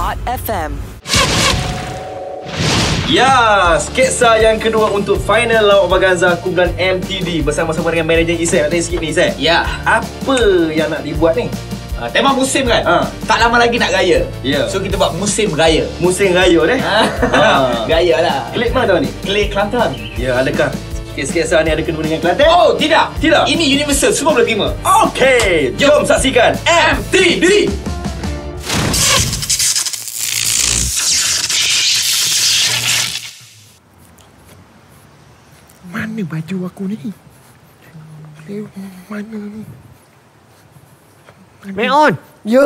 Hot FM. Ya, sketsa yang kedua untuk final Lawak Orbaganza kumpulan MTD bersama-sama dengan manager Isai. Nak tanya sikit ni, Isai. Ya. Apa yang nak dibuat ni? Tema musim kan? Tak lama lagi nak raya. Ya. So kita buat musim raya. Musim raya deh. Raya lah. Klik mana tahun ni? Klik Kelantan. Ya, adakah sketsa ni ada kena dengan Kelantan? Oh, tidak. Tidak. Ini universal, semua boleh terima. Okey, jom saksikan MTD. Mana baju aku ni? Mana ni? Meon, Ya,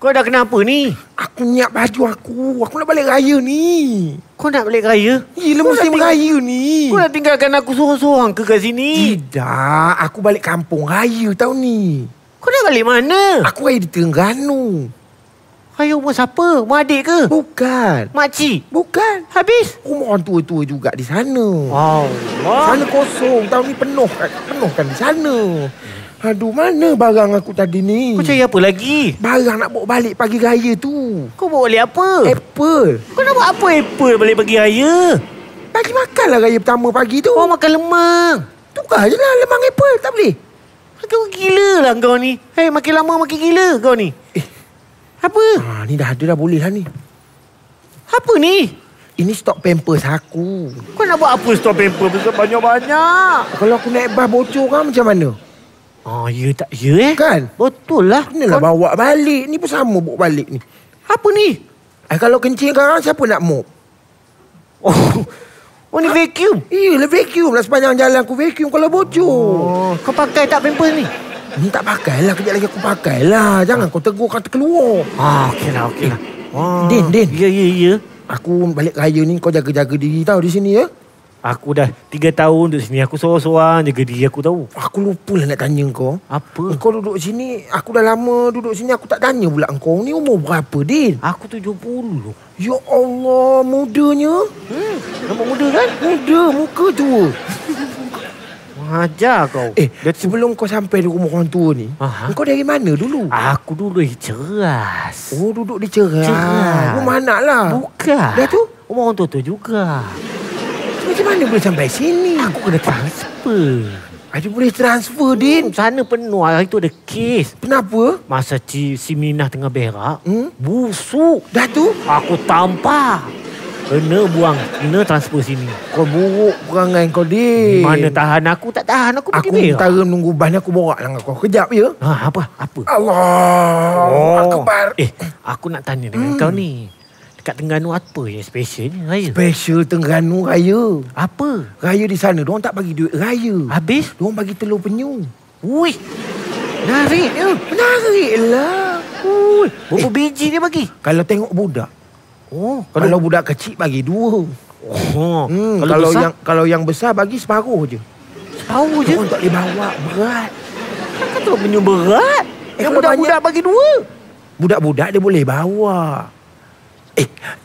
kau dah kenapa ni? aku nyiap baju aku. Aku nak balik raya ni. Kau nak balik raya? Yelah, musim raya ni. Kau nak tinggalkan aku sorang-sorang ke kat sini? Tidak, aku balik kampung raya tahun ni. Kau nak balik mana? Aku raya di Terengganu. Raya rumah siapa? Mak adik ke? Bukan. Makcik? Bukan. Habis? Rumah orang tua-tua juga di sana. Allah. Sana kosong. Tahun ni penuh kan di sana. Aduh, mana barang aku tadi ni? Kau cari apa lagi? Barang nak bawa balik pagi raya tu. Kau bawa balik apa? Apple. Kau nak buat apa apple balik pagi raya? Bagi makanlah raya pertama pagi tu. Kau makan lemang. Tukar je lah lemang apple. Tak boleh? Kau gila lah kau ni. Hei, makin lama makin gila kau ni. Apa? Ni dah ada dah, boleh lah ni. Apa ni? Ini stok pampers aku. Kau nak buat apa stop paper besar banyak-banyak? Kalau aku naik bas bocor kan macam mana? Ya tak ya Kan? Betul lah. Kenalah bawa balik. Ni pun sama bawa balik ni. Apa ni? Kalau kencing sekarang siapa nak mop? Oh ni vacuum. Iyalah vacuum lah, sepanjang jalan aku vacuum kalau bocor. Kau pakai tak pampers ni? Ni tak pakailah, kejap lagi aku pakailah. Jangan kau tegur kata keluar. Okey lah. Din. Ya. Aku balik raya ni kau jaga-jaga diri tau di sini ya. Aku dah 3 tahun duduk sini. Aku sorang-sorang jaga diri aku tahu. Aku lupa lah nak tanya kau. Apa? Kau duduk sini, aku dah lama duduk sini, aku tak tanya pula kau ni umur berapa, Din? Aku 70. Ya Allah, mudanya. Nampak muda kan? Muda, muka tua. Ajar kau. Sebelum kau sampai di rumah orang tua ni, kau dari mana dulu? Aku dulu ceras. Oh, duduk di Ceras. Ceras. Rumah anak lah. Bukan. Dah tu? Rumah orang tua juga. Macam mana boleh sampai sini? Aku kena transfer. Ada boleh transfer, Din? Sana penuh. Hari tu ada kes. Kenapa? Masa si Minah tengah berak, busuk. Dah tu? Aku tampar. Kena buang. Kena transfer sini. Kau buruk perangai kau, Din. Mana tahan aku? Tak tahan aku pergi Aku berak. antara menunggu ban aku borak dengan kau. Kejap ya. Apa? Allah Akbar. Aku nak tanya dengan kau ni. Dekat Terengganu apa yang special ni raya? Special Terengganu raya. Apa? Raya di sana, diorang tak bagi duit raya. Habis? Diorang bagi telur penyu. Ui, menarik ya. Menarik lah. Berapa biji dia bagi? Kalau tengok budak. Kalau budak kecil bagi 2. Kalau yang besar bagi separuh je. Separuh je? Diorang tak boleh bawa, berat. Kan telur penyu berat. Yang budak-budak bagi 2. Budak-budak dia boleh bawa.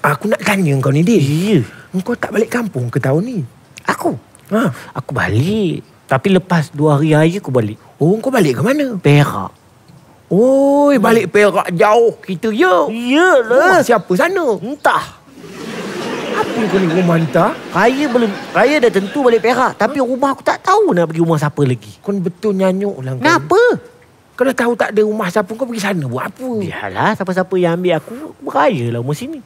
Aku nak tanya kau ni, Din. Ya. Kau tak balik kampung ke tahun ni? Aku? Aku balik. Tapi lepas 2 hari raya aku balik. Oh, kau balik ke mana? Perak. Oi, balik Perak jauh kita ya. Iyalah. Siapa sana? Entah. Apa kau ni rumah entah? Raya dah tentu balik Perak. Tapi rumah aku tak tahu nak pergi rumah siapa lagi. Kau betul nyanyuk lah. Kenapa? Kau dah tahu tak ada rumah siapa, kau pergi sana buat apa? Biarlah, siapa-siapa yang ambil aku beraya lah rumah sini.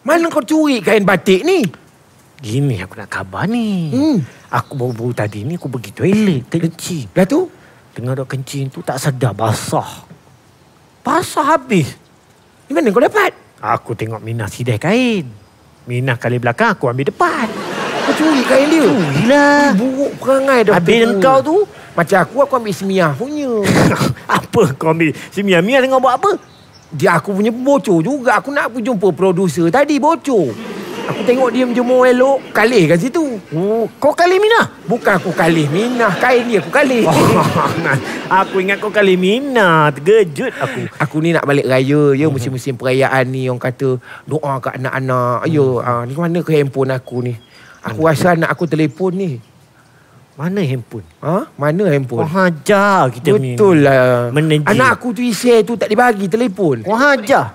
Mana kau curi kain batik ni? Gini aku nak khabar ni. Aku baru-baru tadi ni aku pergi toilet, kencing. Dah tu? Tengah duk kencing tu tak sedar basah. Basah habis. Di mana kau dapat? Aku tengok Minah sidai kain. Minah kali belakang, aku ambil depan. Kau curi kain dia? Curilah. Buruk perangai dah. Habis kau tu? Macam aku ambil Semiah punya. Apa kau ambil? Si Mia tengah buat apa? Dia aku punya bocor juga. Aku nak pergi jumpa producer tadi, bocor. Aku tengok dia menjemur elok, kalih kat situ. Kau kalih Minah? Bukan aku kalih Minah, kain dia aku kalih. Aku ingat kau kalih Minah. Terkejut aku. Aku ni nak balik raya ya, musim-musim perayaan ni orang kata doa kat anak-anak. Ni ke mana ke handphone aku ni? Aku rasa anak aku telefon ni. Mana handphone? Mana handphone? Kau hajar kita ni. Betul lah. Manager. Anak aku tu isi tu tak dibagi telefon. Kau hajar.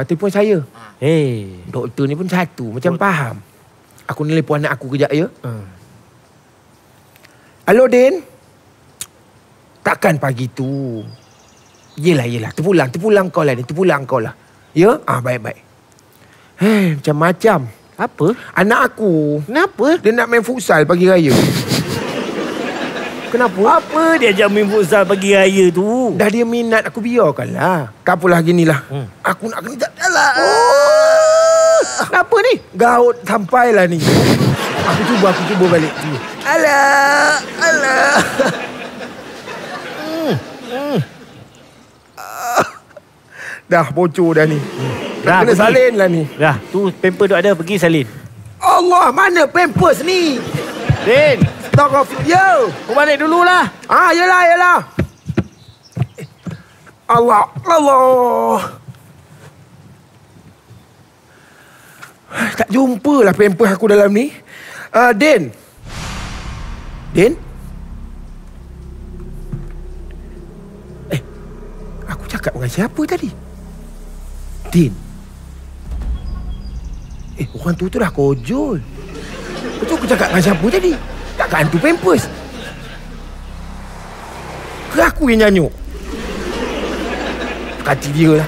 Telefon saya. Doktor ni pun satu. Macam faham. Aku nelefon anak aku kejap ya. Halo Din. Takkan pagi tu. Yelah. Terpulang kau lah ni. Terpulang kau lah. Ya? Baik. Macam-macam. Apa? Anak aku. Kenapa? Dia nak main futsal pagi raya. Kenapa? Apa dia ajak main futsal pagi raya tu? Dah dia minat, aku biarkanlah. Tak apalah ginilah. Aku nak kena jalan. Kenapa ni? Gaut sampailah ni. Aku cuba balik. Alah. Dah bocor dah ni. Dah kena salin lah ni. Dah, tu pamper duk ada, pergi salin. Allah, mana pampers ni? Din, Stop off. Yo. kau balik dululah. Yelah. Allah. Tak jumpa lah pampers aku dalam ni. Din. Aku cakap dengan siapa tadi? Din. Orang tu dah kojol. Betul aku cakap dengan siapa tadi? Takkan hantu pampers? Ke aku yang nyanyuk? Kati dia lah.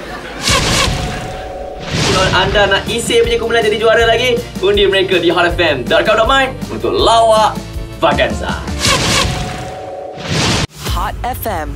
Kalau anda nak isi punya kumpulan jadi juara lagi, undi mereka di hotfm.com.my untuk lawak Vaganza. Hot FM.